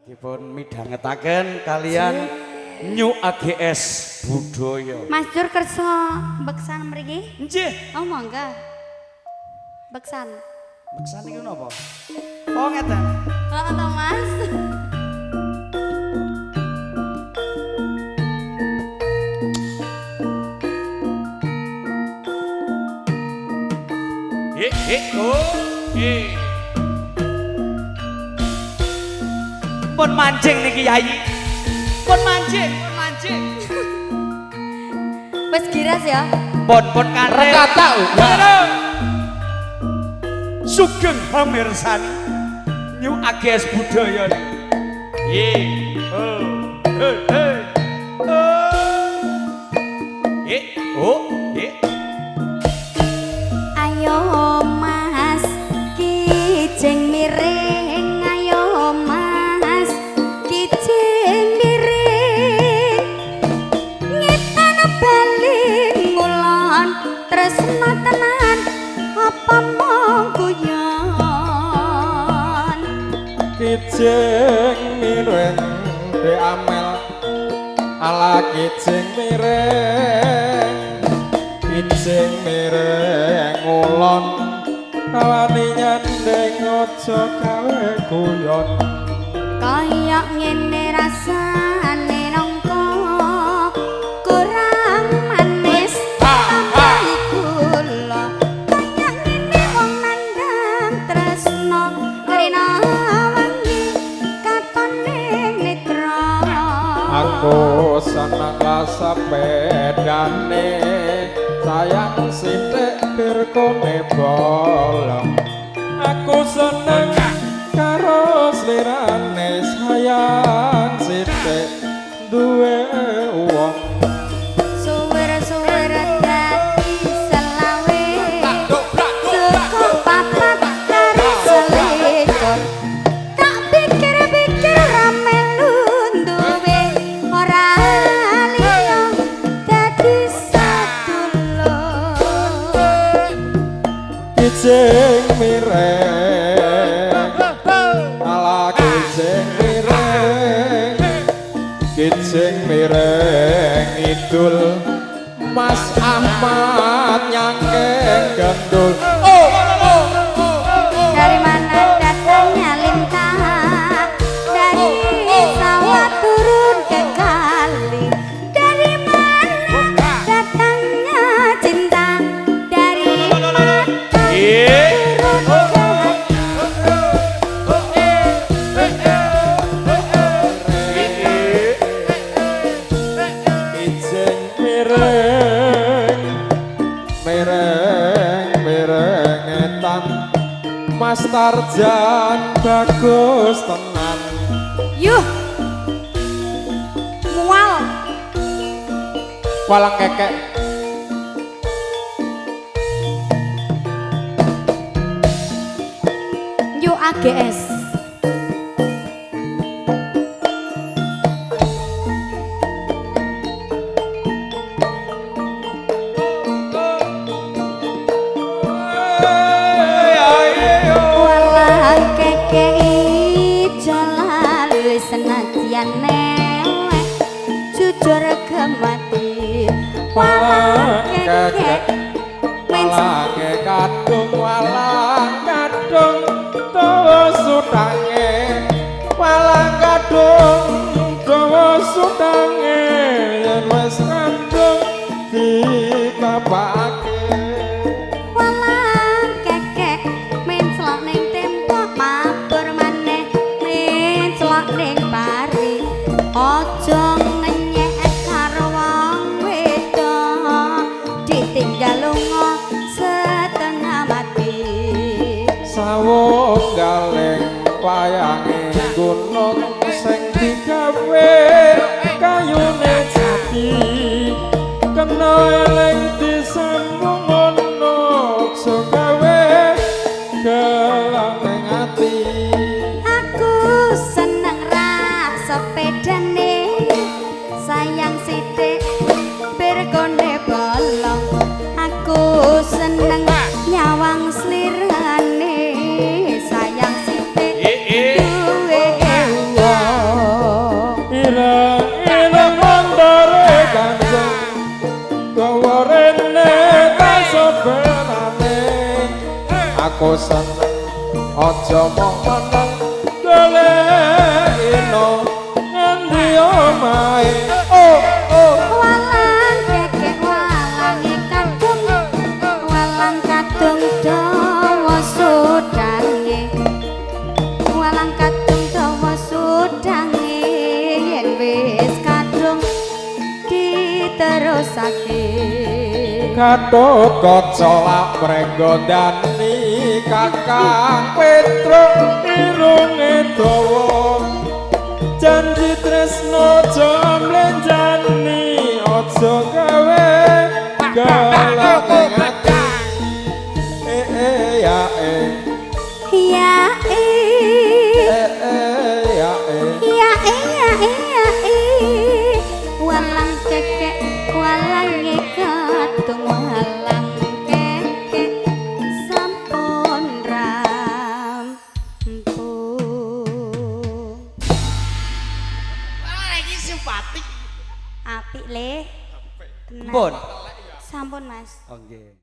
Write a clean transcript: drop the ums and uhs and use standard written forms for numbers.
Dipun midhangetaken kalian New AGS Budaya. Mas Dur kersa beksan mriki? Nggih. Oh monggo. Beksan. Beksan iki napa? Oh ngeten. Heeh to Mas. Pun mancing niki Yayi. Pun mancing. Wis giras ya. Pun kare. Rekata. Sugeng Hamirsani. New AGS Budaya. Ye. Oh. Hey. Oh. Ayo Mas kijing miring, ayo Mas kijing miring. Ngetan bali ngulon tresna tenan apa mong guyon. Kijing miring de amel ala kijing miring. Kijing miring ngulon kawani nyandeng aja gawe guyon. Kaya ngene rasane nangka kurang manis tambah gula. Kaya ngene wong nandang tresno rina wangi katone netra. Aku seneng rasa bedane sayang sithik birkone bolong. Aku seneng karo slirane sayang sithik duwe wong. Suwer-suwer dadi selawe suka papat karo selikur. Tak pikir-pikir ramelu duwe ora liya dadi sadulur. Kijing miring ala kijing miring. Kijing miring idul Mas Ahmad nyangkeng gendul. Dari mana datangnya lintah? Dari sawah turun ke kali. Dari mana datangnya cinta? Dari mata turun ke Kijing miring miring etan Mas Tarjan bagus tenan. yuh mual. Walang kekek Yuk AGS. Walang kekei jalan senadyan nelek jujur gemati. Walang kekek walange kadung dawa sudange. Walang kadung dawa sudange yen wis kandung ditapake. walang kekek men celak ning tembok mabur maneh men celak ning pari. Aja ngenyek karo wong wedok ditinggal lunga setengah mati. Sawung galeng wayange gunung sing digawe kayune jati. Kena eling disambung ono aja gawe gelang ning ati. Aku seneng rak sepedane sayang sithik berkonde bolong. Aku seneng nyawang slirane sayang sithik duwe wong. aku seneng aja mong meneng golekno ngendi omahe oh oh walang kekek walang kadung walang kadung dawa sudange walang kadung dawa sudange yen wis kadung diterusake Gatut kaca laprenggondani Kakang Petruk irunge dawa janji tresno jomlenjani aja gawe galak ati ya ya ya walang kekek walang kadung walang kekek sampun rampung Iki simpatik. apik le tenan Pun. sampun mas Oke.